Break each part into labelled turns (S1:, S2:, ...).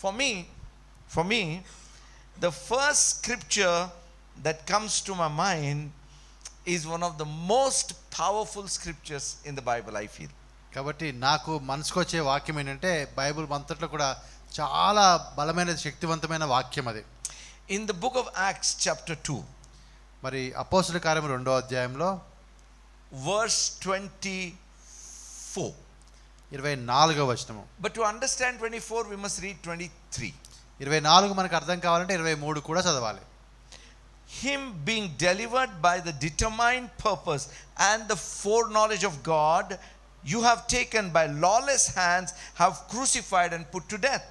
S1: For me, the first scripture that comes to my mind is one of the most powerful scriptures in the Bible, I feel.
S2: కాబట్టి నాకు మనసుకు వచ్చే వాక్యం ఏంటంటే Bible అంతట్లో కూడా చాలా బలమైన శక్తివంతమైన వాక్యం అది.
S1: In the book of Acts chapter 2,
S2: మరి అపోస్తలుల కార్యములు 2వ అధ్యాయంలో
S1: verse 24.
S2: 24వ వచనము.
S1: But to understand 24 we must read 23.
S2: 24 మనకు అర్థం కావాలంటే 23 కూడా చదవాలి.
S1: Him being delivered by the determined purpose and the foreknowledge of God, you have taken by lawless hands, have crucified and put to death,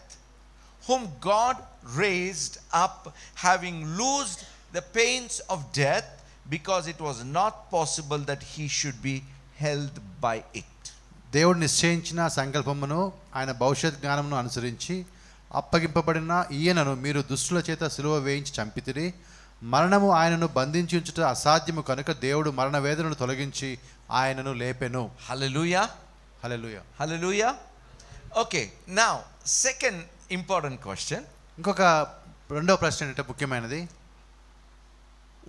S1: whom God raised up, having loosed the pains of death, because it was not possible that he should be held by it.
S2: దేవుడు నిశ్చయించిన సంకల్పమును ఆయన భవిష్యత్ జ్ఞానమును అనుసరించి అప్పగింపబడిన ఈయనను మీరు దుష్టుల చేత సిలువ వేయించి చంపితిరి. మరణము ఆయనను బంధించి ఉంచుట అసాధ్యము కనుక దేవుడు మరణ వేదనను తొలగించి ఆయనను లేపెను.
S1: Hallelujah.
S2: హల్లెలూయా.
S1: Hallelujah. Okay, now second important question.
S2: ఇంకొక రెండవ ప్రశ్న ఏంటంటే ముఖ్యమైనది,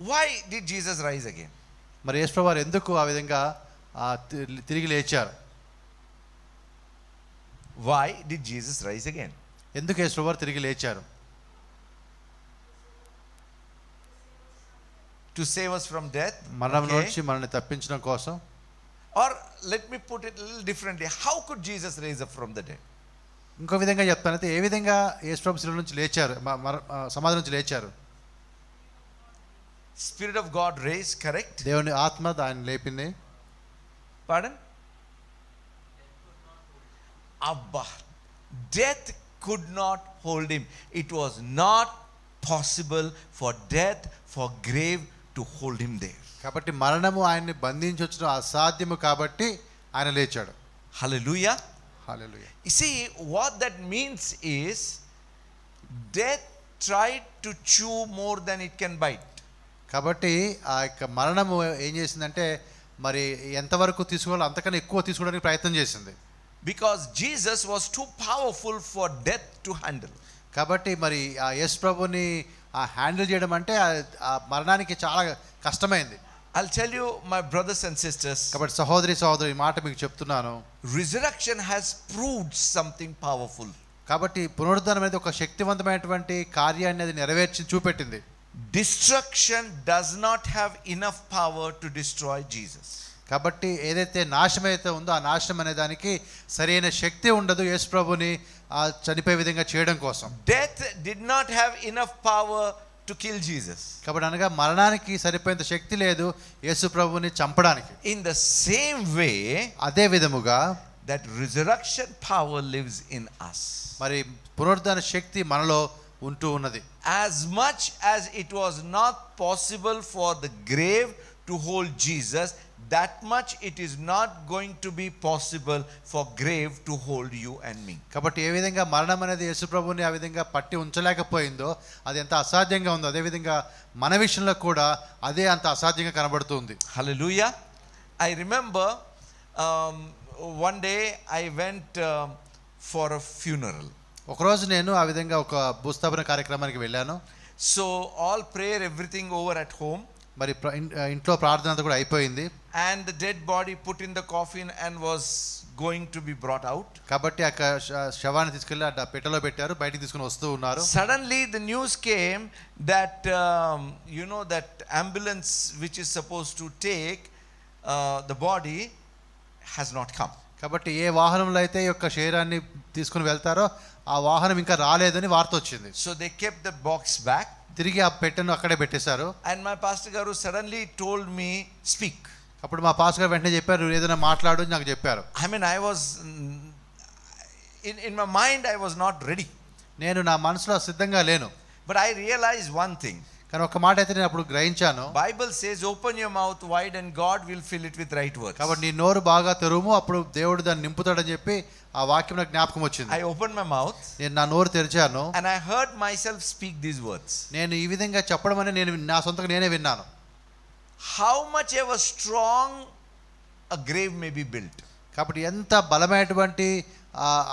S1: why did Jesus rise again?
S2: మరి యేసు వారు ఎందుకు ఆ విధంగా తిరిగి లేచారు?
S1: Why did Jesus rise again?
S2: ఎందుకు యేసు వారు తిరిగి లేచారు?
S1: To save us from death.
S2: మరణం నుంచి మనల్ని తప్పించడం కోసం.
S1: Or let me put it a little differently. How could Jesus raise up from the dead?
S2: ఇంకో విధంగా చెప్తానైతే ఏ విధంగా యేసు ప్రభు శిలువ నుంచి లేచారు, సమాధి నుంచి లేచారు?
S1: Spirit of God raised, correct?
S2: దేవుని ఆత్మ దాన్ని లేపింది.
S1: Pardon? Abba. Death could not hold him. It was not possible for death, for grave to hold him there.
S2: కాబట్టి మరణము ఆయన్ని బంధించొచ్చడం అసాధ్యము కాబట్టి ఆయన లేచాడు.
S1: Hallelujah.
S2: Hallelujah.
S1: You see, what that means is death tried to chew more than it can bite.
S2: కాబట్టి ఆ యొక్క మరణము ఏం చేసిందంటే మరి ఎంతవరకు తీసుకోవాలో అంతకన్నా ఎక్కువ తీసుకోవడానికి ప్రయత్నం చేసింది.
S1: Because Jesus was too powerful for death to handle.
S2: కాబట్టి మరి ఆ యేసు ప్రభుని హ్యాండిల్ చేయడం అంటే ఆ మరణానికి చాలా కష్టమైంది.
S1: I'll tell you, my brothers and sisters,
S2: కాబట్టి సహోదరి ఈ మాట మీకు చెప్తున్నాను,
S1: resurrection has proved something powerful.
S2: కాబట్టి పునరుద్ధానం అనేది ఒక శక్తివంతమైనటువంటి కార్యాన్ని అది నెరవేర్చి చూపెట్టింది.
S1: Destruction does not have enough power to destroy Jesus.
S2: కాబట్టి ఏదైతే నాశనం అయితే ఉందో ఆ నాశనం అనే దానికి సరైన శక్తి ఉండదు యేసు ప్రభుని చనిపోయే విధంగా చేయడం కోసం.
S1: Death did not have enough power to kill Jesus.
S2: కాబట్టి అనగా మరణానికి సరిపోయేంత శక్తి లేదు యేసు ప్రభుని చంపడానికి.
S1: In the same way,
S2: అదే విధముగా
S1: that resurrection power lives in us.
S2: మరి పునరుద్ధాన శక్తి మనలో ఉంటూ ఉన్నది.
S1: As much as it was not possible for the grave to hold Jesus, that much it is not going to be possible for grave to hold you and me.
S2: కాబట్టి ఏ విధంగా మరణం అనేది యేసు ప్రభుని ఆ విధంగా పట్టి ఉంచలేకపోయిందో, అది ఎంత అసాధ్యంగా ఉందో అదే విధంగా మన విషయంలో కూడా అదే అంత అసాధ్యంగా కనబడుతుంది.
S1: Hallelujah. I remember one day I went for a funeral.
S2: ఒకరోజు నేను ఆ విధంగా ఒక భూస్థాపన కార్యక్రమానికి వెళ్ళాను.
S1: So all prayer, everything over at home.
S2: మరి ఇంట్లో ప్రార్థన అంతా కూడా అయిపోయింది.
S1: And the dead body put in the coffin and was going to be brought out.
S2: కాబట్టి ఆ శవాన్ని తీసుకెళ్ళి ఆ పెట్టెలో పెట్టారు, బయటికి తీసుకొని వస్తూ ఉన్నారు.
S1: Suddenly the news came that that ambulance which is supposed to take the body has not come.
S2: కాబట్టి ఏ వాహనంలో అయితే ఈ యొక్క శరీరాన్ని తీసుకుని వెళ్తారో ఆ వాహనం ఇంకా రాలేదని వార్త వచ్చింది.
S1: So they kept the box back.
S2: తిరిగి ఆ పెట్టెను అక్కడే పెట్టేశారు.
S1: And my pastor garu suddenly told me, speak.
S2: అప్పుడు మా పాస్టర్ గారు వెంటనే చెప్పారు, ఏదైనా మాట్లాడు అని నాకు చెప్పారు.
S1: I mean, I was in my mind I was not ready.
S2: నేను నా మనసులో సిద్ధంగా లేను.
S1: But I realized one thing.
S2: కానీ ఒక మాట అయితే నేను అప్పుడు గ్రహించాను.
S1: Bible says open your mouth wide and God will fill it with right words.
S2: కాబట్టి నీ నోరు బాగా తెరువు, అప్పుడు దేవుడు దాన్ని నింపుతాడని చెప్పి ఆ వాక్యం నాకు జ్ఞాపకం వచ్చింది.
S1: I opened my mouth.
S2: నేను నా నోరు తెరిచాను.
S1: And I heard myself speak these words.
S2: నేను ఈ విధంగా చెప్పడం అనేది నేను నా సొంతంగా నేనే విన్నాను.
S1: How much ever strong a grave may be built.
S2: కాబట్టి ఎంత బలమైనటువంటి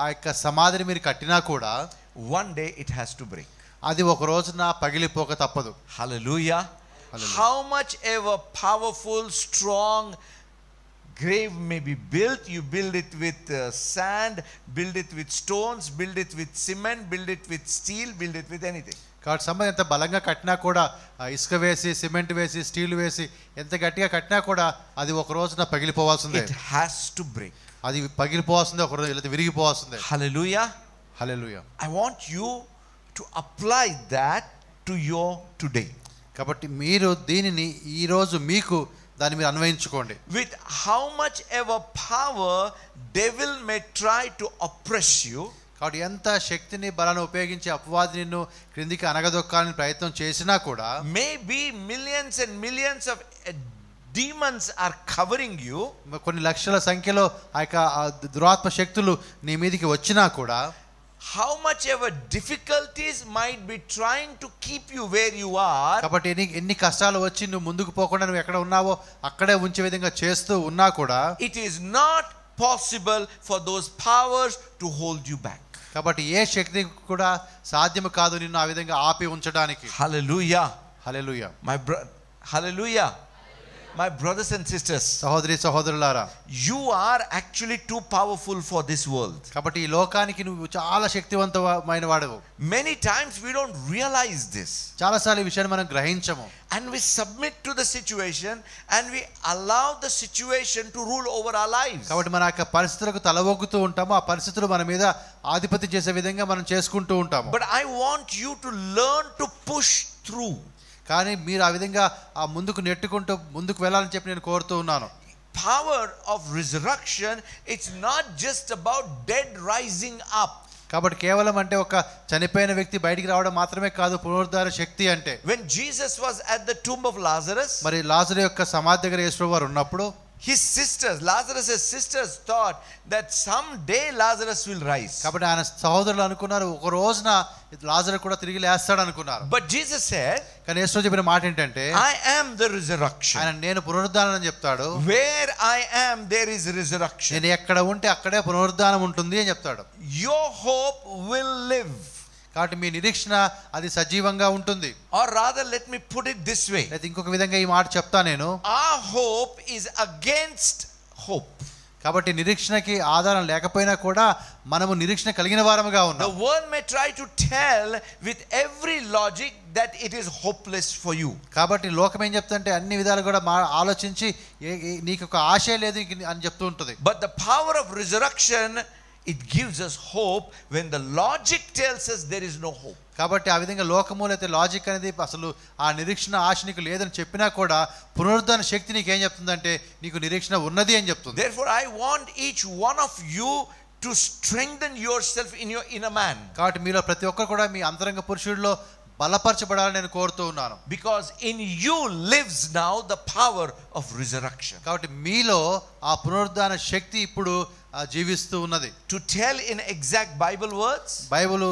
S2: ఆ యొక్క సమాధిని మీరు కట్టినా కూడా
S1: one day it has to break.
S2: అది ఒక రోజున పగిలిపోక తప్పదు.
S1: Hallelujah. How much ever powerful, strong grave may be built, you build it with sand, build it with stones, build it with cement, build it with steel, build it with anything.
S2: కాబట్టి సమాధి ఎంత బలంగా కట్టినా కూడా, ఇసుక వేసి, cement వేసి, steel వేసి ఎంత గట్టిగా కట్టినా కూడా అది ఒక రోజున పగిలిపోవాల్సిందే.
S1: It has to break.
S2: అది పగిలిపోవాల్సిందే, ఒక రోజు ఇలా విరిగిపోవాల్సిందే.
S1: Hallelujah.
S2: Hallelujah.
S1: I want you to apply that to your today.
S2: కాబట్టి మీరు దీనిని ఈ రోజు మీకు దాన్ని మీరు అన్వయించుకోండి.
S1: With how much ever power devil may try to oppress you,
S2: కాబట్టి ఎంత శక్తిని బలాన్ని ఉపయోగించి అపవాది నిన్ను క్రిందికి అనగదొక్కాలని ప్రయత్నం చేసినా కూడా,
S1: maybe millions and millions of demons are covering you,
S2: కొన్ని లక్షల సంఖ్యలో ఆ యొక్క దురాత్మ శక్తులు నీ మీదకి వచ్చినా కూడా,
S1: how much ever difficulties might be trying to keep you where you are,
S2: కాబట్టి ఎన్ని కష్టాలు వచ్చి నువ్వు ముందుకు పోకుండా నువ్వు ఎక్కడ ఉన్నావో అక్కడే ఉంచే విధంగా చేస్తూ ఉన్నా కూడా,
S1: it is not possible for those powers to hold you back.
S2: కాబట్టి ఏ శక్తి కూడా సాధ్యము కాదు నిన్ను ఆ విధంగా ఆపి ఉంచడానికి.
S1: Hallelujah.
S2: Hallelujah.
S1: Hallelujah. My brothers and sisters,
S2: సహోదరి సహోదరులారా,
S1: you are actually too powerful for this world.
S2: కాబట్టి ఈ లోకానికి నువ్వు చాలా శక్తివంతమైన వాడవు.
S1: Many times we don't realize this,
S2: చాలాసార్లు ఈ విషయాన్ని మనం గ్రహించము.
S1: and we submit to the situation and we allow the situation to rule over our lives.
S2: కాబట్టి మన యొక్క పరిస్థితులకు తలవొగ్గుతూ ఉంటాము, ఆ పరిస్థితులు మన మీద ఆధిపత్యం చేసే విధంగా మనం చేసుకుంటూ ఉంటాము.
S1: But I want you to learn to push through.
S2: కానీ మీరు ఆ విధంగా ఆ ముందుకు నెట్టుకుంటూ ముందుకు వెళ్ళాలని చెప్పి నేను కోరుతూ ఉన్నాను.
S1: Power of resurrection, it's not just about dead rising up.
S2: కాబట్టి కేవలం అంటే ఒక చనిపోయిన వ్యక్తి బయటికి రావడం మాత్రమే కాదు పునరుద్ధార శక్తి అంటే.
S1: When Jesus was at the tomb of Lazarus,
S2: మరి లాజరు యొక్క సమాధి దగ్గర యేసు వారు ఉన్నప్పుడు
S1: his sisters, Lazarus' sisters thought that someday Lazarus will rise.
S2: కాబట్టి ఆయన సహోదరులు అనుకున్నారు ఒక రోజున లాజరు కూడా తిరిగి లేస్తాడు అనుకున్నారు.
S1: But Jesus said,
S2: కానీ యేసు చెప్పిన మాట ఏంటంటే,
S1: I am the resurrection.
S2: ఆయన నేను పునరుద్ధానం అని చెప్తాడు.
S1: Where I am there is resurrection.
S2: నేను ఎక్కడ ఉంటే అక్కడే పునరుద్ధానం ఉంటుంది అని చెప్తాడు.
S1: Your hope will live.
S2: కాబట్టి మీ నిరీక్షణ అది సజీవంగా ఉంటుంది.
S1: Or rather, let me put it this way.
S2: అయితే ఇంకొక విధంగా ఈ మాట చెప్తా నేను.
S1: Our hope is against hope.
S2: కాబట్టి నిరీక్షణకి ఆధారం లేకపోయినా కూడా మనము నిరీక్షణ కలిగిన వారముగా ఉన్నాం.
S1: The world may try to tell with every logic that it is hopeless for you.
S2: కాబట్టి లోకం ఏం చెప్తుంటే అన్ని విధాలు కూడా ఆలోచించి నీకు ఒక ఆశ లేదు అని చెప్తూ ఉంటుంది.
S1: But the power of resurrection, it gives us hope when the logic tells us there is no hope.
S2: కాబట్టి ఆ విధంగా లోకము లేకపోతే లాజిక్ అనేది అసలు ఆ నిరీక్షణ ఆశ నీకు లేదని చెప్పినా కూడా పునరుద్ధాన శక్తి నీకు ఏం చెప్తుందంటే నీకు నిరీక్షణ ఉన్నది అని చెప్తుంది.
S1: Therefore I want each one of you to strengthen yourself in your inner man.
S2: కాబట్టి మీలో ప్రతి ఒక్కరు కూడా మీ అంతరంగ పురుషుడిలో బలపరచబడాలని నేను కోరుతూ ఉన్నాను.
S1: Because in you lives now the power of resurrection.
S2: కాబట్టి మీలో ఆ పునరుద్ధాన శక్తి ఇప్పుడు జీవిస్తూ ఉన్నది.
S1: To tell in exact Bible words,
S2: Bible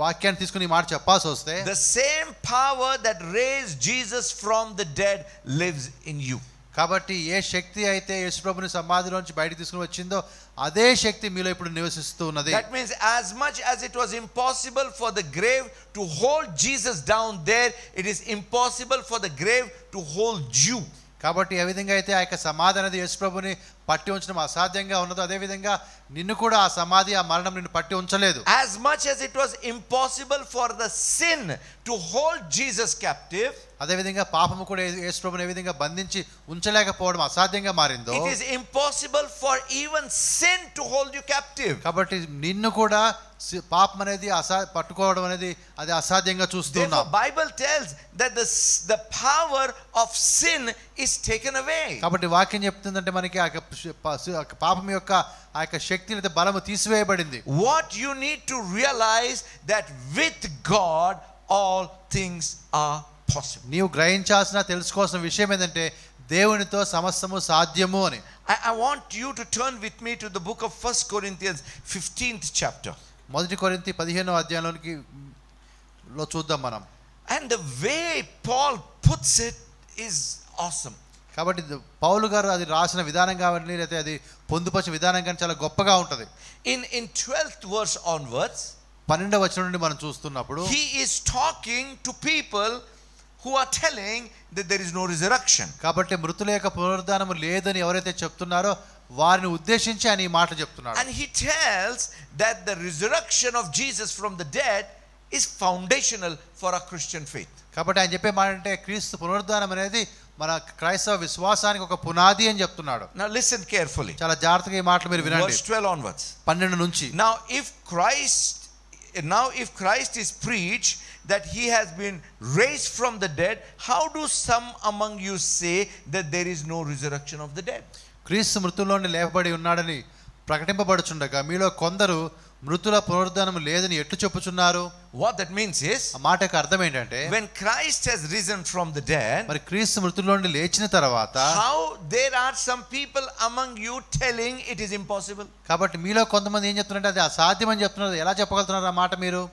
S2: వాక్యాన్ని తీసుకుని మాట చెప్పాల్సి వస్తే,
S1: the same power that raised Jesus from the dead lives in you.
S2: కాబట్టి ఏ శక్తి అయితే యేసుప్రభుని సమాధిలోంచి బయటికి తీసుకుని వచ్చిందో అదే శక్తి మీలో ఇప్పుడు నివసిస్తూ ఉన్నది.
S1: That means as much as it was impossible for the grave to hold Jesus down there, it is impossible for the grave to hold you.
S2: కాబట్టి ఏ విధంగా అయితే ఆ యొక్క సమాధి అనేది యేసుప్రభుని పట్టి ఉంచడం అసాధ్యంగా ఉన్నదో అదే విధంగా నిన్ను కూడా ఆ సమాధి ఆ మరణం నిన్ను పట్టి ఉంచలేదు.
S1: As much as it was impossible for the sin to hold Jesus captive,
S2: అదే విధంగా పాపము కూడా యేసుప్రభుని ఏ విధంగా బంధించి ఉంచలేకపోవడం అసాధ్యంగా మారిందో,
S1: it is impossible for even sin to hold you captive.
S2: కాబట్టి నిన్ను కూడా పాపం అనేది పట్టుకోవడం అనేది అది అసాధ్యంగా చూస్తున్నాం.
S1: The Bible tells that the power of sin is taken away.
S2: కాబట్టి వాక్యం చెప్తుందంటే మనకి ఆ పాపం యొక్క ఆ యొక్క శక్తి లేదా బలము తీసివేయబడింది.
S1: What you need to realize that with God all things are possible.
S2: నీవు గ్రహించాల్సిన తెలుసుకోవాల్సిన విషయం ఏంటంటే దేవునితో సమస్తము సాధ్యము అని.
S1: I want you to turn with me to the book of 1 Corinthians 15th chapter.
S2: మొదటి కొరింథీ 15వ అధ్యాయంలోనికి చూద్దాం మనం.
S1: And the way Paul puts it is awesome.
S2: కాబట్టి పౌలు గారు అది రాసిన విధానం కానీ లేదా అది పొందుపరిచిన విధానం కానీ చాలా గొప్పగా ఉంటుంది.
S1: In 12th verse onwards,
S2: 12వ వచనం నుండి మనం చూస్తున్నప్పుడు
S1: he is talking to people who are telling that there is no resurrection.
S2: కాబట్టి మృతుల యొక్క పునరుద్ధానము లేదని ఎవరైతే చెప్తున్నారో వారిని ఉద్దేశించి ఆయన ఈ మాట చెప్తున్నాడు.
S1: And he tells that the resurrection of Jesus from the dead is foundational for our Christian faith.
S2: కాబట్టి ఆయన చెప్పే మాట అంటే క్రీస్తు పునరుద్ధానం అనేది మన క్రైస్తవ విశ్వాసానికి ఒక పునాది అని చెప్తున్నాడు.
S1: Now listen carefully.
S2: చాలా జాగ్రత్తగా ఈ మాటలు మీరు వినండి.
S1: Verse 12 onwards.
S2: 12 నుంచి.
S1: Now if Christ is preached that he has been raised from the dead, how do some among you say that there is no resurrection of the dead?
S2: క్రీస్తు మృతుల్లో నుండి లేపబడి ఉన్నాడని ప్రకటింపబడుచుండగా మీలో కొందరు మృతుల పునరుద్ధానం లేదని ఎట్లు చెప్పుచున్నారు?
S1: What that means is,
S2: ఆ మాట యొక్క అర్థం ఏంటంటే
S1: when Christ has risen from the dead,
S2: మరి క్రీస్తు మృతుల్లో నుండి లేచిన తర్వాత
S1: how there are some people among you telling it is impossible.
S2: కాబట్టి మీలో కొంతమంది ఏం చెప్తున్నారంటే అది అసాధ్యమని చెప్తున్నారు. ఎలా చెప్పగలుగుతున్నారు ఆ మాట మీరు?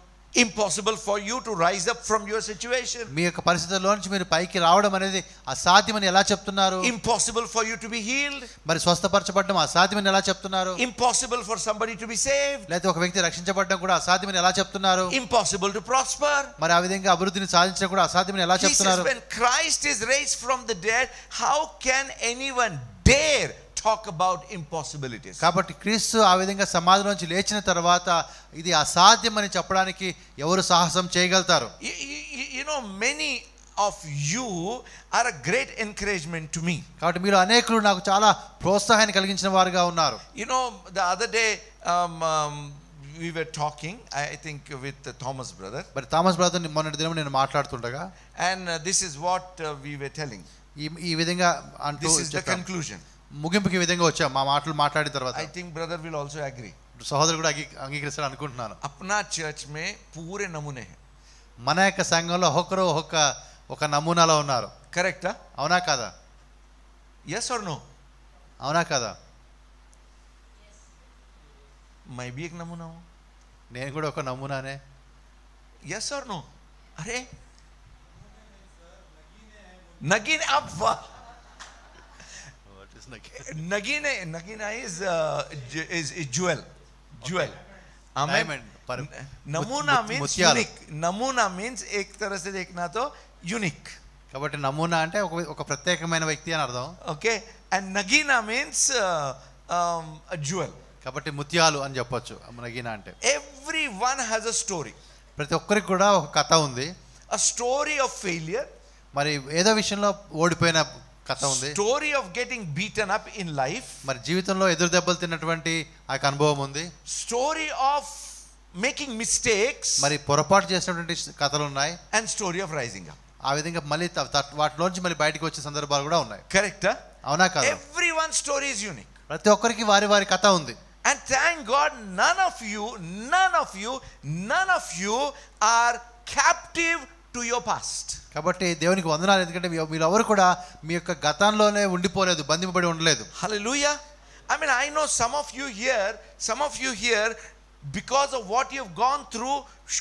S1: Impossible for you to rise up from your situation.
S2: మీ యొక్క పరిస్థితుల్లో నుంచి మీరు పైకి రావడం అనేది అసాధ్యమని ఎలా చెప్తున్నారు?
S1: Impossible for you to be healed.
S2: మరి స్వస్థపరచబడడం అసాధ్యమని ఎలా చెప్తున్నారు?
S1: Impossible for somebody to be saved.
S2: లేకపోతే ఒక వ్యక్తి రక్షించబడడం కూడా అసాధ్యమని ఎలా చెప్తున్నారు?
S1: Impossible to prosper.
S2: మరి ఆ విధంగా అభివృద్ధిని సాధించడం కూడా అసాధ్యమని ఎలా
S1: He says,
S2: చెప్తున్నారు?
S1: when Christ is raised from the dead, how can anyone dare talk about impossibilities?
S2: కాబట్టి క్రీస్తు ఆ విధంగా సమాధిలోంచి లేచిన తర్వాత ఇది అసాధ్యమని చెప్పడానికి ఎవరు సాహసం చేయగలుగుతారు?
S1: You know, many of you are a great encouragement to me.
S2: కాబట్టి మీరు అనేకులు నాకు చాలా ప్రోత్సాహాన్ని కలిగించిన వారుగా ఉన్నారు.
S1: You know, the other day we were talking, I think with Thomas brother.
S2: మరి థామస్ బ్రదర్ మొన్నటి దినం నేను మాట్లాడుతుండగా
S1: And this is what we were telling.
S2: ఈ విధంగా అంటూ
S1: This is the
S2: చెప్పాం.
S1: conclusion.
S2: ముగింపుకి ఈ విధంగా వచ్చాం మా మాటలు మాట్లాడిన తర్వాత.
S1: I think brother will also agree.
S2: సహోదరుడు కూడా అంగీకరిస్తాడు అనుకుంటున్నాను.
S1: अपना चर्च में पूरे नमूने हैं.
S2: మన యొక్క సంఘంలో ఒక్కొక్కరు ఒక నమూనాలో ఉన్నారు.
S1: Correct?
S2: అవునా కదా?
S1: Yes or no?
S2: అవునా కదా?
S1: मैं भी एक नमूना हूँ.
S2: నేను కూడా ఒక నమూనానే.
S1: Yes or no? अरे नगीने अब Nagina is jewel.
S2: Diamond.
S1: Namuna means unique. Namuna means एक तरह से देखना तो unique.
S2: కాబట్టి నమూనా అంటే ఒక ప్రత్యేకమైన వ్యక్తి అని అర్థం.
S1: Okay, and Nagina means a jewel.
S2: కాబట్టి ముత్యాలు అని చెప్పొచ్చు నగీనా అంటే.
S1: Everyone has a story.
S2: ప్రతి ఒక్కరికి కూడా ఒక కథ ఉంది.
S1: A story of failure.
S2: మరి ఏదో విషయంలో ఓడిపోయిన కథ ఉంది.
S1: Story of getting beaten up in life.
S2: మరి జీవితంలో ఎదురు దెబ్బలు తిన్నటువంటి ఆ అనుభవం ఉంది.
S1: Story of making mistakes.
S2: మరి పొరపాటు చేసినటువంటి కథలు ఉన్నాయి.
S1: And story of rising up.
S2: ఆ విధంగా మళ్ళీ వాటిలోంచి మళ్ళీ బయటికి వచ్చే సందర్భాలు కూడా ఉన్నాయి.
S1: Correct?
S2: అవునా కదా?
S1: Everyone's story is unique.
S2: ప్రతి ఒక్కరికి వారి కథ ఉంది.
S1: And thank God none of you are captive to your past.
S2: కాబట్టి దేవునికి వందనాలు, ఎందుకంటే మీరెవరు కూడా మీ యొక్క గతంలోనే ఉండిపోలేదు, బంధింపబడి ఉండలేదు.
S1: Hallelujah. I mean, I know some of you here because of what you have gone through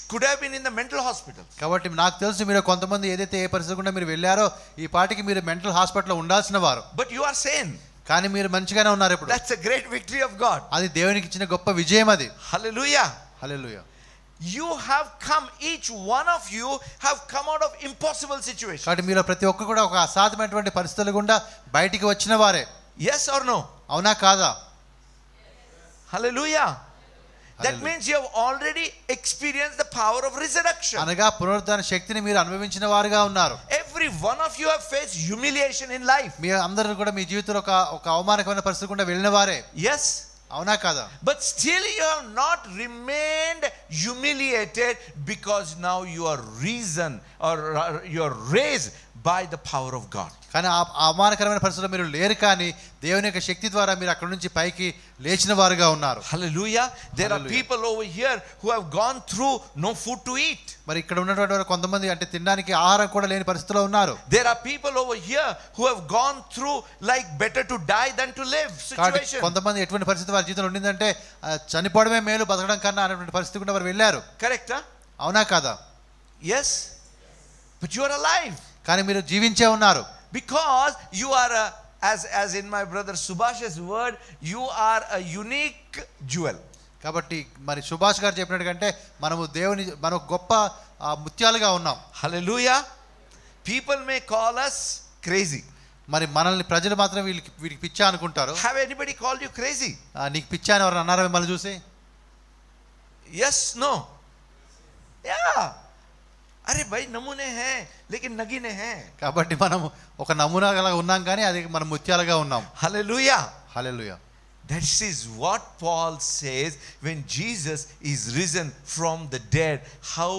S1: could have been in the mental hospital.
S2: కాబట్టి నాకు తెలుసు మీరు కొంతమంది ఏదైతే ఏ పరిస్థితి గుండా మీరు వెళ్ళారో ఈ పాటికి మీరు మెంటల్ హాస్పిటల్లో ఉండాల్సిన వారు.
S1: But you are sane.
S2: కానీ మీరు మంచిగానే ఉన్నారు ఇప్పుడు.
S1: That's a great victory of God.
S2: అది దేవునికి ఇచ్చిన గొప్ప విజయం అది.
S1: Hallelujah.
S2: Hallelujah.
S1: You have come, each one of you have come out of impossible situations.
S2: కాబట్టి మీలో ప్రతి ఒక్కరు కూడా ఒక అసాధ్యమైనటువంటి పరిస్థితుల గుండా బయటికి వచ్చిన వారే.
S1: Yes or no?
S2: అవునా కాదా?
S1: Hallelujah. That means you have already experienced the power of resurrection.
S2: అనగా పునరుద్ధాన శక్తిని మీరు అనుభవించిన వారుగా ఉన్నారు.
S1: Every one of you have faced humiliation in life.
S2: మీ అందరూ కూడా మీ జీవితంలో ఒక అవమానకరమైన పరిస్థితి గుండా వెళ్ళిన వారే.
S1: Yes.
S2: అవునా కాదా?
S1: But still you have not remained humiliated because now you are risen or you are raised by the power of God.
S2: కానీ ఆ అవమానకరమైన పరిస్థితుల్లో మీరు లేరు, కానీ దేవుని యొక్క శక్తి ద్వారా మీరు అక్కడ నుంచి పైకి లేచిన వారుగా ఉన్నారు.
S1: Hallelujah. There are people over here who have gone through no food to eat.
S2: మరి ఇక్కడ ఉన్నటువంటి వారు కొంతమంది అంటే తినడానికి ఆహారం కూడా లేని పరిస్థితిలో ఉన్నారు.
S1: There are people over here who have gone through like better to die than to live situation.
S2: కొంతమంది ఎటువంటి పరిస్థితి వారి జీవితంలో ఉండిందంటే చనిపోవడమే మేలు బతకడం కన్నా అనేటువంటి పరిస్థితి కూడా వారు వెళ్ళారు.
S1: Correct?
S2: అవునా కాదా?
S1: Yes. But you are alive.
S2: కానీ మీరు జీవించే ఉన్నారు.
S1: Because you are as in my brother Subhash's word, you are a unique jewel.
S2: కాబట్టి మరి సుభాష్ గారు చెప్పినట్టుగా మనము దేవుని మనం గొప్ప ముత్యాలుగా ఉన్నాం.
S1: Hallelujah. People may call us crazy.
S2: మరి మనల్ని ప్రజలు మాత్రం వీడికి పిచ్చా అనుకుంటారు.
S1: Have anybody called you crazy?
S2: నీకు పిచ్చా అని ఎవరు అన్నారా మిమ్మల్ని చూసి?
S1: Yes, no. Yeah. అరే భయ్ నమూనే హై లేకిన్ నగీనే హై.
S2: కాబట్టి మనం ఒక నమూనాగా ఉన్నాం కానీ అది మనం ముత్యాలుగా ఉన్నాం.
S1: Hallelujah.
S2: Hallelujah.
S1: That is what Paul says when Jesus is risen from the dead. How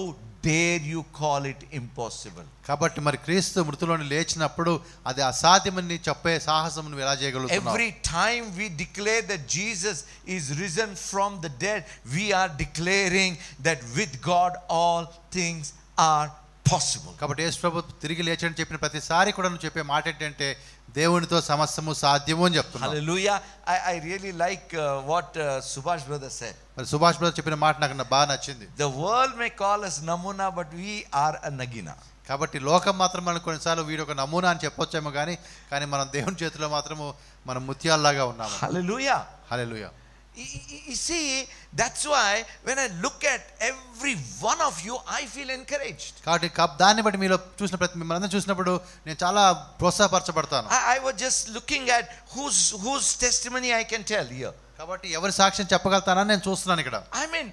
S1: dare you call it impossible?
S2: కాబట్టి మరి క్రీస్తు మృతుల్లోని లేచినప్పుడు అది అసాధ్యమని చెప్పే సాహసం నువ్వు ఎలా చేయగలుగుతున్నావు?
S1: Every time we declare that Jesus is risen from the dead, we are declaring that with God all things are possible.
S2: కాబట్టి యేసు ప్రభు తిరిగి లేచని చెప్పిన ప్రతిసారి కూడా నువ్వు చెప్పే మాట ఏంటంటే దేవునితో సమస్తము సాధ్యము అని చెప్తున్నావు.
S1: Hallelujah. I really like what Subhash brother said.
S2: మరి సుభాష్ బ్రదర్ చెప్పిన మాట నాకు బాగా నచ్చింది.
S1: The world may call us namuna, but we are a nagina.
S2: కాబట్టి లోకం మాత్రం మనం కొన్నిసార్లు వీడు ఒక నమూనా అని చెప్పొచ్చేమో కానీ మనం దేవుని చేతిలో మాత్రము మనం ముత్యాల్లాగా ఉన్నాము.
S1: Hallelujah.
S2: Hallelujah.
S1: You see, that's why when I look at every one of you, I feel encouraged.
S2: కాబట్టి దాన్ని బట్టి మీలో చూసిన ప్రతి మిమ్మల్ని చూసినప్పుడు నేను చాలా ప్రోత్సాహపరచబడతాను.
S1: I was just looking at whose testimony I can tell here.
S2: కాబట్టి ఎవరి సాక్ష్యం చెప్పగలుగుతానని నేను చూస్తున్నాను ఇక్కడ.
S1: I mean,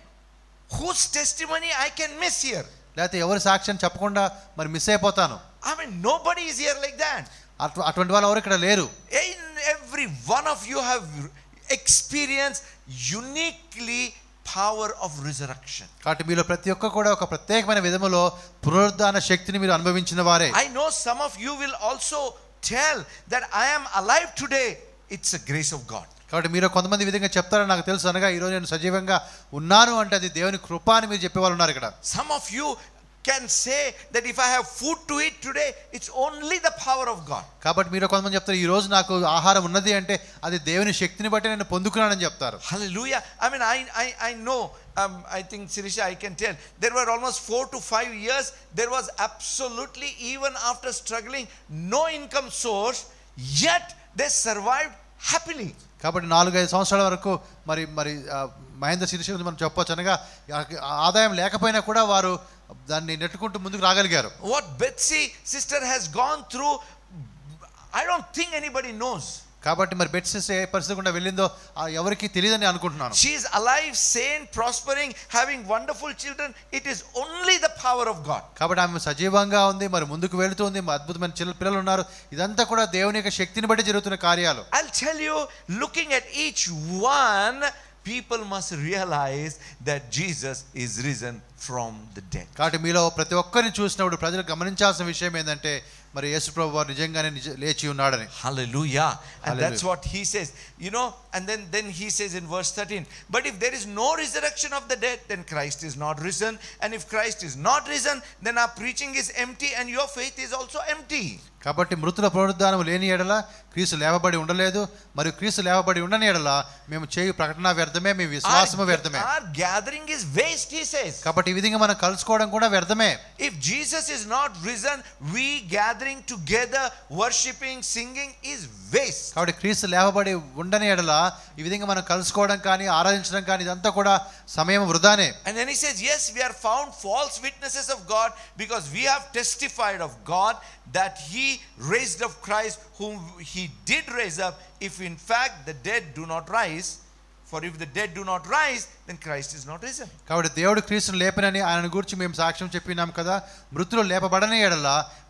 S1: whose testimony I can miss here?
S2: లేకపోతే ఎవరి సాక్ష్యం చెప్పకుండా మరి మిస్ అయిపోతాను.
S1: I mean, nobody is here like that.
S2: అటువంటి వాళ్ళు ఎవరు ఇక్కడ లేరు.
S1: In every one of you have experienced uniquely power of resurrection.
S2: కాబట్టి మీలో ప్రతి ఒక్క కూడా ఒక ప్రత్యేకమైన విధములో పునరుద్ధాన శక్తిని మీరు అనుభవించిన వారే.
S1: I know some of you will also tell that I am alive today. It's a grace of God.
S2: కాబట్టి మీరు కొంతమంది విధంగా చెప్తారని నాకు తెలుసు. అనగా ఈరోజు నేను సజీవంగా ఉన్నాను అంటే అది దేవుని కృప అని మీరు చెప్పేవాళ్ళు ఉన్నారు ఇక్కడ.
S1: Some of you can say that if I have food to eat today, it's only the power of God.
S2: కాబట్టి మీరు కొంతమంది చెప్తారు ఈ రోజు నాకు ఆహారం ఉన్నది అంటే అది దేవుని శక్తిని బట్టి నేను పొందుకున్నానని చెప్తారు.
S1: Hallelujah. I mean, I know, I think Sirisha, I can tell, there were almost 4 to 5 years, there was absolutely, even after struggling, no income source, yet they survived happily.
S2: కాబట్టి 4-5 సంవత్సరాల వరకు మరి మహేంద్ర శిరీష మనం చెప్పొచ్చు. అనగా ఆదాయం లేకపోయినా కూడా వారు దాన్ని నెట్టుకుంటూ ముందుకు రాగలిగారు.
S1: What Betsy sister has gone through, I don't think anybody knows.
S2: కాబట్టి మరి బెట్సీ ఏ పరిస్థితి గుండా వెళ్ళిందో ఎవరికి తెలియదని అనుకుంటున్నాను.
S1: She is alive, sane, prospering, having wonderful children. It is only the power of God.
S2: కాబట్టి ఆమె సజీవంగా ఉంది, మరి ముందుకు వెళుతుంది, అద్భుతమైన పిల్లలు ఉన్నారు. ఇదంతా కూడా దేవుని యొక్క శక్తిని బట్టి జరుగుతున్న కార్యాలు.
S1: I'll tell you, looking at each one, people must realize that Jesus is risen from the dead.
S2: కాబట్టి మీలో ప్రతి ఒక్కరిని చూసినప్పుడు ప్రజలు గమనించాల్సిన విషయం ఏంటంటే మరి యేసు ప్రభువు వారు నిజంగానే లేచి ఉన్నాడని.
S1: Hallelujah. And that's what he says, you know. And then he says in verse 13, but if there is no resurrection of the dead, then Christ is not risen, and if Christ is not risen, then our preaching is empty and your faith is also empty.
S2: కాబట్టి మృతుల పునరుద్ధానం లేని ఎడల క్రీస్తు లేవబడి ఉండలేదు, మరియు క్రీస్తు లేవబడి ఉండని ఎడల మేము చేయు ప్రకటన వ్యర్థమే, మీ విశ్వాసము వ్యర్థమే.
S1: Our gathering is waste, he says.
S2: కాబట్టి ఈ విధంగా మనం కలుసుకోవడం కూడా వ్యర్థమే.
S1: If Jesus is not risen, we gathering together, worshiping, singing is waste.
S2: కాబట్టి క్రీస్తు లేవబడి ఉండని ఎడల ఈ విధంగా మనం కలుసుకోవడం కానీ ఆరాధించడం కానీ ఇదంతా కూడా సమయం వృధానే.
S1: And then he says, yes, we are found false witnesses of God, because we have testified of God that he raised up Christ, whom he did raise up, if in fact the dead do not rise. For if the dead do not rise, then Christ is not risen.
S2: కాబట్టి దేవుడు క్రీస్తును లేపనని ఆయన గురించి మేము సాక్ష్యం చెప్పినాం కదా. మృతులు లేపబడని ఎడల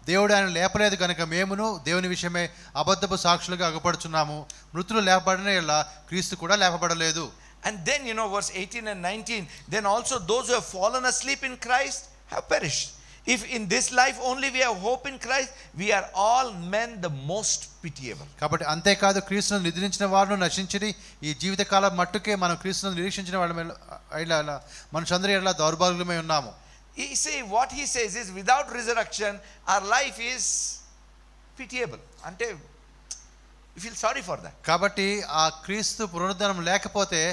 S2: దేవుడు ఆయన లేపలేదు కనుక మేమును దేవుని విషయమే అబద్ధపు సాక్షులుగా అగపడుచున్నాము. మృతులు లేపబడని ఎడల క్రీస్తు కూడా లేపబడలేదు.
S1: And then, you know, verse 18 and 19, then also those who have fallen asleep in Christ have perished. If in this life only we have hope in Christ, we are all men the most pitiable.
S2: కాబట్టి అంతేకాదు క్రీస్తును నిద్రించిన వారును నశించిరి. ఈ జీవితకాలం మట్టుకే మనం క్రీస్తును నిరీక్షించిన వాళ్ళ మనుషులందరి ఎడల దౌర్భాగ్యమై ఉన్నాము.
S1: You see, what he says is, without resurrection, our life is pitiable. Ante, you feel sorry for that.
S2: కాబట్టి ఆ క్రీస్తు పునరుద్ధానం లేకపోతే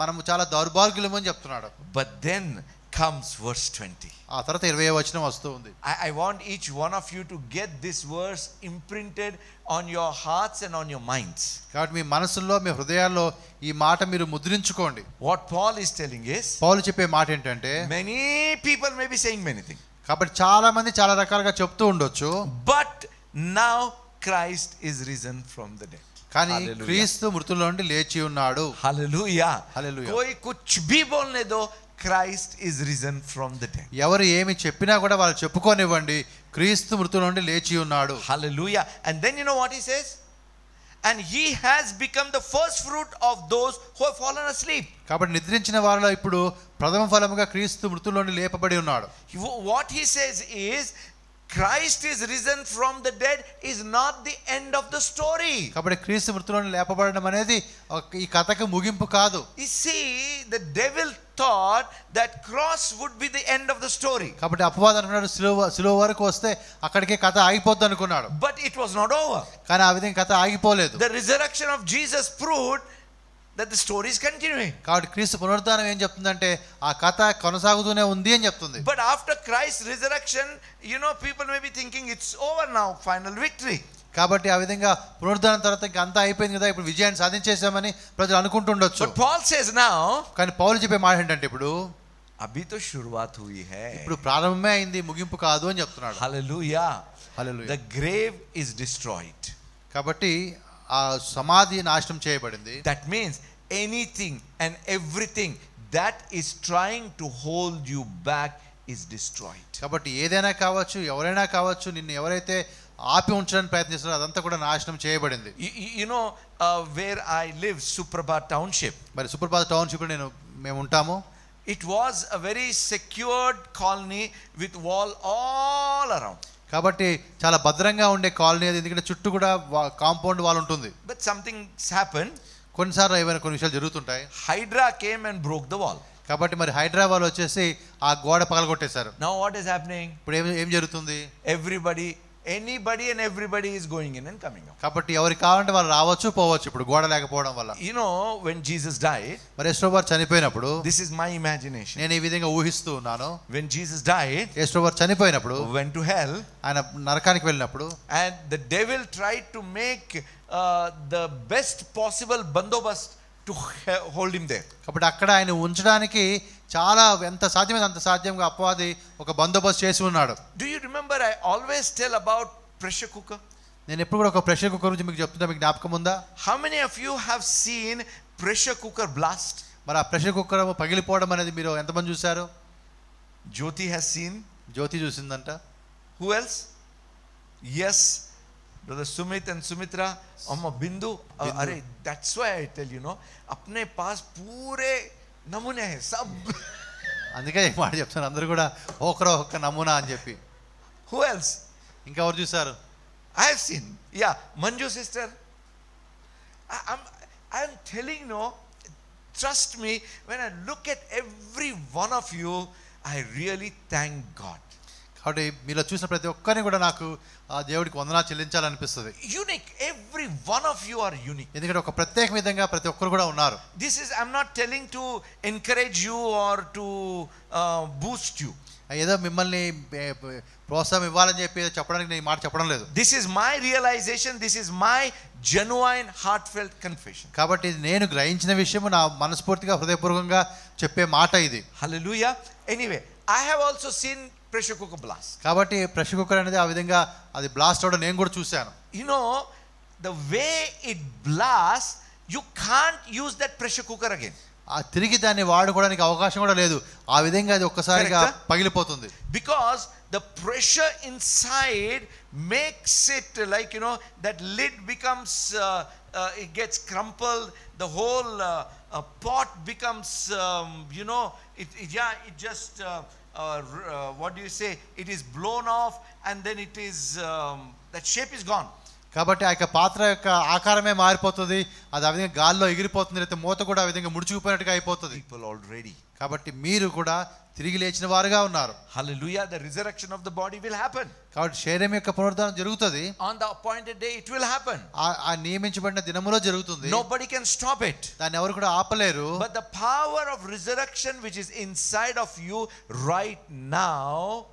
S2: మనము చాలా దౌర్భాగ్యులమని చెప్తున్నాడు.
S1: But then comes verse 20.
S2: ఆ తర్వాత 20వ వచనం వస్తూ ఉంది.
S1: I want each one of you to get this verse imprinted on your hearts and on your minds.
S2: కాబట్టి మీ మనసుల్లో మీ హృదయాల్లో ఈ మాట మీరు ముద్రించుకోండి.
S1: What Paul is telling is,
S2: పౌలు చెప్పే మాట ఏంటంటే,
S1: many people may be saying many things,
S2: కాబట్టి చాలా మంది చాలా రకాలుగా చెప్తూ ఉండొచ్చు,
S1: but now Christ is risen from the dead.
S2: కానీ
S1: Hallelujah.
S2: క్రీస్తు మృతుల నుండి లేచి ఉన్నాడు.
S1: Hallelujah.
S2: Hallelujah.
S1: कोई कुछ भी बोलने दो, Christ is risen from the dead.
S2: ఎవరు ఏమి చెప్పినా కూడా వాళ్ళు చెప్పుకోనివ్వండి, క్రీస్తు మృతుల నుండి లేచి ఉన్నాడు.
S1: Hallelujah. And then you know what he says? And he has become the first fruit of those who have fallen asleep.
S2: కాబట్టి నిద్రించిన వారిలో ఇప్పుడు ప్రథమ ఫలముగా క్రీస్తు మృతుల నుండి లేపబడి ఉన్నాడు.
S1: What he says is, Christ is risen from the dead is not the end of the story.
S2: కాబట్టి క్రీస్తు మృతుల నుండి లేపబడడం అనేది ఈ కథకు ముగింపు కాదు.
S1: You see, the devil thought that cross would be the end of the story.
S2: కాబట్టి అపవాది అనుకున్నాడు సిలువ వరకు వస్తే అక్కడికే కథ ఆగిపోద్ది అనుకున్నాడు.
S1: But it was not over.
S2: కానీ ఆ విధంగా కథ ఆగిపోలేదు.
S1: The resurrection of Jesus proved that the story is continuing.
S2: కాబట్టి క్రీస్తు పునరుద్ధానం ఏం చెప్తుందంటే ఆ కథ కొనసాగుతూనే ఉంది అని చెప్తుంది.
S1: But after Christ's resurrection, people may be thinking it's over now, final victory.
S2: కాబట్టి ఆ విధంగా పునరుద్ధానం తర్వాత ఇంకా అంతా అయిపోయింది కదా, ఇప్పుడు విజయాన్ని సాధించేసామని ప్రజలు అనుకుంటుండొచ్చు.
S1: But Paul says now,
S2: కానీ పౌలు చెప్పే మాట ఏంటంటే ఇప్పుడు
S1: अभी तो शुरुआत हुई है.
S2: ఇప్పుడు ప్రారంభమే అయింది, ముగింపు కాదు అని చెప్తున్నాడు.
S1: Hallelujah.
S2: Hallelujah.
S1: The grave is destroyed.
S2: కాబట్టి ఆ సమాధి నాశనం చేయబడింది.
S1: That means anything and everything that is trying to hold you back is destroyed.
S2: కాబట్టి ఏదైనా కావచ్చు, ఎవరైనా కావచ్చు, నిన్ను ఎవరైతే ఆపి ఉంచడానికి ప్రయత్నిస్తున్నారో అదంతా కూడా నాశనం చేయబడింది.
S1: Where I live, Suprabhat Township.
S2: మరి సుప్రభాత్ టౌన్షిప్ మేము ఉంటాము.
S1: It was a very secured colony with wall all around.
S2: కాబట్టి చాలా భద్రంగా ఉండే కాలనీ అది, ఎందుకంటే చుట్టూ కూడా కాంపౌండ్ వాల్ ఉంటుంది.
S1: But something's happened.
S2: కొన్నిసార్లు ఏమైనా కొన్ని విషయాలు జరుగుతుంటాయి.
S1: Hydra came and broke the wall.
S2: కాబట్టి మరి హైదరాబాద్ వచ్చేసి ఆ గోడ పగలగొట్టేశారు.
S1: Now what is happening?
S2: ఇప్పుడు ఏం జరుగుతుంది?
S1: Anybody and everybody is going in and coming out.
S2: కాబట్టి ఎవరికి కావాలంటే వాళ్ళు రావచ్చు పోవచ్చు ఇప్పుడు గోడ లేకపోవడం వల్ల.
S1: When Jesus died,
S2: మరి యేసువారు చనిపోయినప్పుడు,
S1: this is my imagination,
S2: నేను ఈ విధంగా ఊహిస్తూ ఉన్నాను,
S1: when Jesus died,
S2: యేసువారు చనిపోయినప్పుడు,
S1: went to hell,
S2: ఆయన నరకానికి వెళ్ళినప్పుడు,
S1: and the devil tried to make the best possible bandobast to hold him there.
S2: కాబట్టి అక్కడ ఆయన ఉంచడానికి చాలా ఎంత సాధ్యమైతే అంత సాధ్యంగా అపవాది ఒక బందోబస్తు చేసి ఉన్నాడు.
S1: Do you remember I always tell about pressure cooker?
S2: నేను ఎప్పుడు కూడా ఒక ప్రెషర్ కుక్కర్ గురించి మీకు చెప్తున్నా, మీకు జ్ఞాపకం ఉందా?
S1: How many of you have seen pressure cooker blast?
S2: మరి ఆ ప్రెషర్ కుక్కర్ పగిలిపోవడం అనేది మీరు ఎంతమంది చూశారు?
S1: Jyoti has seen.
S2: Jyothi చూసిందంట.
S1: Who else? Yes, brother Sumit and Sumitra. Amma Bindu. Arey, that's why I tell apne paas pure namune hai sab.
S2: అందుకే ఈ మాట చెప్తాను, అందరూ కూడా ఒక్క నమూనా అని చెప్పి.
S1: Who else?
S2: ఇంకా ఎవరు చూసారు?
S1: I have seen. Yeah, Manju sister. I'm telling trust me, when I look at every one of you, I really thank God.
S2: కాబట్టి మీలో చూసిన ప్రతి ఒక్కరిని కూడా నాకు ఆ దేవుడికి వందనాలు చెల్లించాలనిపిస్తుంది.
S1: Unique. Every one of you are unique.
S2: ఎందుకంటే ఒక ప్రత్యేక విధంగా ప్రతి ఒక్కరు కూడా ఉన్నారు.
S1: I'm not telling to encourage you or to boost you.
S2: ఏదో మిమ్మల్ని ప్రోత్సాహం ఇవ్వాలని చెప్పి చెప్పడానికి నేను ఈ మాట చెప్పడం లేదు.
S1: This is my realization. This is my genuine heartfelt confession.
S2: కాబట్టి నేను గ్రహించిన విషయము నా మనస్ఫూర్తిగా హృదయపూర్వకంగా చెప్పే మాట ఇది.
S1: Hallelujah. Anyway, I have also seen pressure cooker blast.
S2: కాబట్టి ప్రెషర్ కుక్కర్ అనేది ఆ విధంగా అది బ్లాస్ట్ అవడం నేను కూడా చూశాను.
S1: The way it blasts, you can't use that pressure cooker again.
S2: ఆ తిరిగి దాన్ని వాడుకోవడానికి అవకాశం కూడా లేదు. ఆ విధంగా అది ఒక్కసారిగా పగిలిపోతుంది.
S1: Because the pressure inside makes it like that lid becomes it gets crumpled, the whole pot becomes it just what do you say, it is blown off, and then it is that shape is gone.
S2: కాబట్టి ఆ యొక్క పాత్ర యొక్క ఆకారమే మారిపోతుంది, అది ఆ విధంగా గాల్లో ఎగిరిపోతుంది, లేకపోతే మూత కూడా ఆ విధంగా ముడుచుకుపోయినట్టుగా అయిపోతుంది.
S1: People already.
S2: కాబట్టి మీరు కూడా తిరిగి లేచిన వారుగా ఉన్నారు.
S1: Hallelujah. The resurrection of the body will happen.
S2: కాబట్టి శరీరం యొక్క పునరుద్ధానం జరుగుతుంది.
S1: On the appointed day it will happen.
S2: ఆ నియమించబడిన దినములో జరుగుతుంది.
S1: Nobody can stop it.
S2: దాన్ని ఎవరు కూడా ఆపలేరు.
S1: But the power of resurrection which is inside of you right now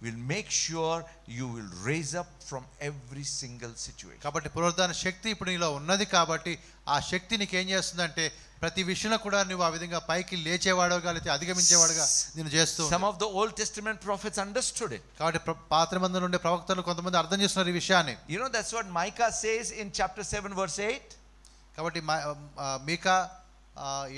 S1: will make sure you will raise up from every single situation.
S2: కాబట్టి పునరుద్ధాన శక్తి ఇప్పుడు నీలో ఉన్నది కాబట్టి ఆ శక్తి నీకు ఏం చేస్తుందంటే ప్రతి విషయంలో కూడా నువ్వు ఆ విధంగా పైకి లేచేవాడుగా లేకపోతే అధిగమించేవాడుగా నేను చేస్తూ.
S1: Some of the Old Testament prophets understood it.
S2: కాబట్టి పాత నిబంధనలో ఉండే ప్రవక్తలు కొంతమంది అర్థం చేస్తున్నారు ఈ విషయాన్ని.
S1: You know, that's what Micah says in chapter 7 verse 8.
S2: కాబట్టి మీకా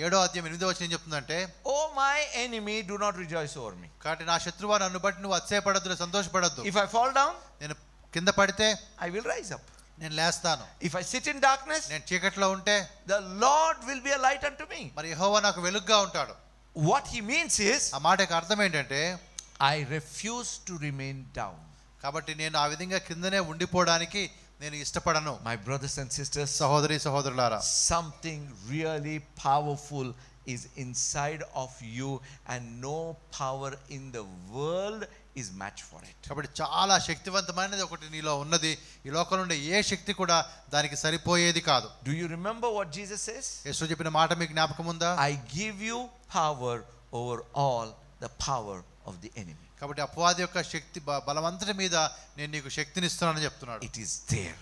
S2: 7వ అధ్యాయం 8వ వచనం ఏం చెప్తుందంటే,
S1: Oh my enemy, do not rejoice over me.
S2: కాబట్టి నా శత్రువా నన్ను బట్టి నువ్వు అతిశయపడొద్దు, సంతోషపడొద్దు.
S1: If I fall down,
S2: నేను కింద పడితే
S1: I will rise up.
S2: నేను లేస్తాను.
S1: If I sit in darkness,
S2: నేను చీకట్లో ఉంటే
S1: the Lord will be a light unto me.
S2: మరి యెహోవా నాకు వెలుగుగా ఉంటాడు.
S1: What he means is,
S2: ఆ మాటకి అర్థం ఏంటంటే
S1: I refuse to remain down.
S2: కాబట్టి నేను ఆ విధంగా కిందనే ఉండిపోవడానికి నేను ఇష్టపడను.
S1: My brothers and sisters,
S2: సహోదరి సహోదరులారా,
S1: something really powerful is inside of you and no power in the world is match for it.
S2: కాబట్టి చాలా శక్తివంతమైనది ఒకటి నీలో ఉన్నది. ఈ లోకంలో ఉండే ఏ శక్తి కూడా దానికి సరిపోయేది కాదు.
S1: Do you remember what Jesus says?
S2: యేసు చెప్పిన మాట మీకు జ్ఞాపకం ఉందా?
S1: I give you power over all the power of the enemy.
S2: కాబట్టి అపవాది యొక్క శక్తి బలవంతటి మీద నేను నీకు శక్తిని ఇస్తున్నానని చెప్తున్నాడు.
S1: It is there.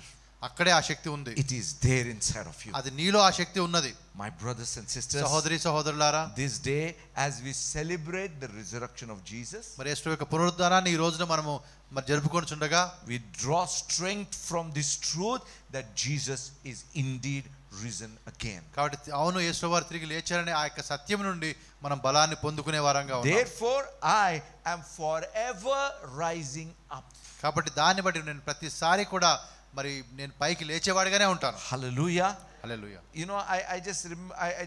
S2: అక్కడే ఆ శక్తి ఉంది.
S1: It is there inside of you.
S2: అది నీలో ఆ శక్తి ఉన్నది.
S1: My brothers and sisters,
S2: సహోదరి సహోదరులారా,
S1: this day as we celebrate the resurrection of Jesus,
S2: మరి యేసు యొక్క పునరుద్ధానాన్ని ఈ రోజున మనము మరి జరుపుకొనుచుండగా
S1: we draw strength from this truth that Jesus is indeed risen again.
S2: కాబట్టి అవును యేసు వారు తిరిగి లేచారనే ఆ యొక్క సత్యం నుండి మనం బలాన్ని పొందుకునే వారంగా ఉన్నాం.
S1: Therefore I am forever rising up.
S2: కాబట్టి దాన్ని బట్టి నేను ప్రతిసారి కూడా మరి నేను పైకి లేచేవాడిగానే ఉంటాను.
S1: Hallelujah.
S2: Hallelujah.
S1: You know, I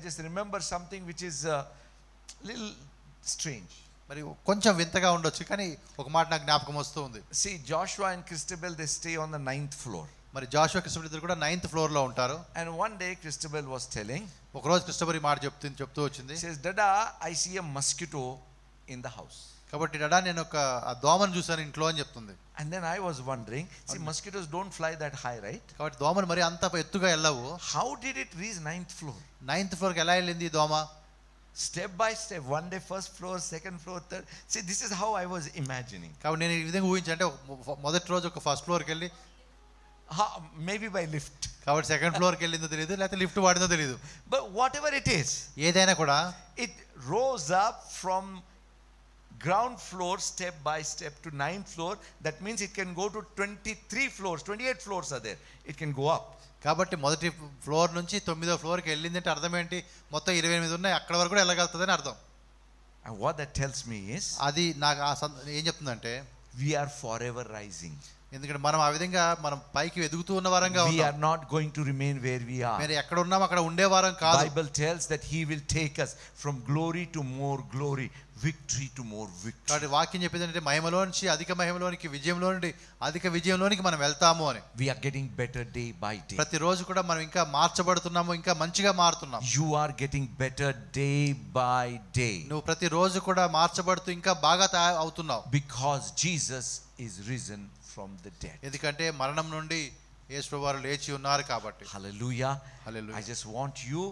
S1: just remember something which is little strange.
S2: మరి కొంచెం వింతగా ఉండొచ్చు, కానీ ఒక మాట నాకు జ్ఞాపకం వస్తూ ఉంది.
S1: See, Joshua and Christabel, they stay on the 9th floor.
S2: మరి జాషువా క్రిస్టబెల్ ఇద్దరు కూడా 9th ఫ్లోర్ లో ఉంటారు.
S1: And one day Christabel was telling,
S2: ఒక రోజు క్రిస్టబెల్ ఈ మాట చెప్తూ వచ్చింది.
S1: She says, Dada, I see a mosquito in the house.
S2: కాబట్టి డాడా నేను ఒక దోమను చూసాను ఇంట్లో అని చెప్తుంది.
S1: And then I was wondering, see, mosquitoes don't fly that high, right?
S2: కాబట్టి దోమలు మరి అంత ఎత్తుగా వెళ్ళవు.
S1: How did it reach 9th floor?
S2: 9th ఫ్లోర్కి ఎలా వెళ్ళింది ఈ దోమ?
S1: Step by step, one day first floor, second floor, third. See, this is how I was imagining.
S2: కాబట్టి నేను ఈ విధంగా ఊహించి, అంటే మొదటి రోజు ఒక ఫస్ట్ ఫ్లోర్కి వెళ్ళి
S1: maybe by lift.
S2: కాబట్టి సెకండ్ ఫ్లోర్కి వెళ్ళిందో తెలియదు, లేకపోతే లిఫ్ట్ వాడిందో తెలియదు.
S1: But whatever it is,
S2: ఏదైనా కూడా
S1: it rose up from ground floor step by step to 9th floor. That means it can go to 23 floors, 28 floors are there. It can go up.
S2: కాబట్టి మొదటి floor నుంచి 9వ ఫ్లోర్కి వెళ్ళిందంటే అర్థం ఏంటి? మొత్తం 28 ఉన్నాయి, అక్కడ వరకు కూడా వెళ్ళగలుగుతుందని అర్థం.
S1: And what that tells me is,
S2: అది నాకు ఏం చెప్తుందంటే,
S1: we are forever rising.
S2: ఎందుకంటే మనం ఆ విధంగా మనం పైకి ఎదుగుతూ ఉన్న వారంగా
S1: We
S2: ఉన్నాం.
S1: are not going to remain where we are.
S2: మీరు ఎక్కడ ఉన్నాం అక్కడ ఉండే వారం కాదు.
S1: Bible tells that he will take us from glory to more glory, victory to more victory.
S2: కాబట్టి వాక్యం చెప్పేది అంటే మహిమలో నుంచి అధిక మహిమలోనికి, విజయంలో నుండి అధిక విజయంలోనికి మనం వెళ్తాము అని.
S1: We are getting better day by day.
S2: ప్రతిరోజు కూడా మనం ఇంకా మార్చబడుతున్నాము, ఇంకా మంచిగా మారుతున్నాం.
S1: You are getting better day by day.
S2: నువ్వు ప్రతిరోజు కూడా మార్చబడుతూ ఇంకా బాగా అవుతున్నావు.
S1: Because Jesus is risen from the dead.
S2: ఎందుకంటే మరణం నుండి యేసు వారు లేచి ఉన్నారు కాబట్టి.
S1: Hallelujah.
S2: Hallelujah.
S1: I just want you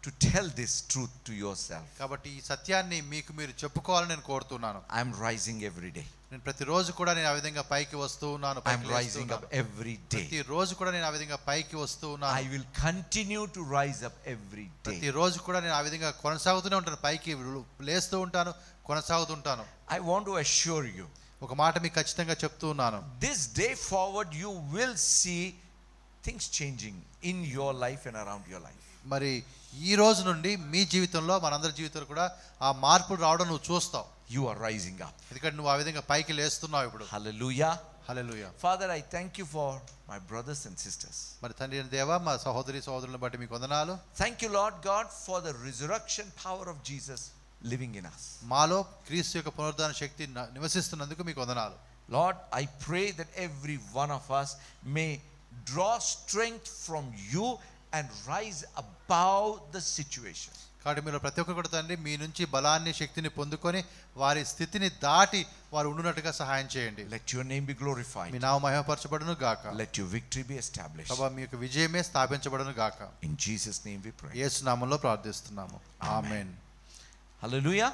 S1: to tell this truth to yourself.
S2: కాబట్టి ఈ సత్యాన్ని మీకు మీరు చెప్పుకోవాలని నేను కోరుతున్నాను.
S1: I am rising every day.
S2: నేను ప్రతిరోజు కూడా నేను ఆ విధంగా పైకి వస్తూ ఉన్నాను.
S1: I am rising up every day.
S2: ప్రతిరోజు కూడా నేను ఆ విధంగా పైకి వస్తూ ఉన్నాను.
S1: I will continue to rise up every day.
S2: ప్రతిరోజు కూడా నేను ఆ విధంగా కొనసాగుతూనే ఉంటాను, పైకి లేస్తూ ఉంటాను, కొనసాగుతుంటాను.
S1: I want to assure you,
S2: ఒక మాట మీకు ఖచ్చితంగా చెప్తూ ఉన్నాను,
S1: this day forward you will see things changing in your life and around your life.
S2: మరి ఈ రోజు నుండి మీ జీవితంలో, మనందరి జీవితంలో కూడా ఆ మార్పులు రావడం నువ్వు చూస్తావు.
S1: You are rising up.
S2: ఎందుకంటే నువ్వు ఆ విధంగా పైకి లేస్తున్నావు ఇప్పుడు.
S1: Hallelujah.
S2: Hallelujah.
S1: Father, I thank you for my brothers and sisters.
S2: మరి తండ్రి అయిన దేవా, మా సహోదరి సహోదరులను బట్టి మీకు వందనాలు.
S1: Thank you, Lord God, for the resurrection power of Jesus living in us.
S2: మాలో క్రీస్తు యొక్క పునరుద్ధాన శక్తి నివసిస్తున్నందుకు మీకు వందనాలు.
S1: Lord, I pray that every one of us may draw strength from you and rise above the situation.
S2: కాబట్టి మీరు ప్రతి ఒక్కరు కూడా తండ్రి మీ నుంచి బలాన్ని శక్తిని పొందుకొని వారి స్థితిని దాటి వారు ఉండునట్టుగా సహాయం చేయండి.
S1: Let your name be glorified.
S2: మీ నామం మహిమపరచబడును గాక.
S1: Let your victory be established.
S2: ప్రభువా మీ యొక్క విజయమే స్థాపించబడును గాక.
S1: In Jesus name we pray.
S2: యేసు నామములో ప్రార్థిస్తున్నాము. ఆమేన్.
S1: Hallelujah.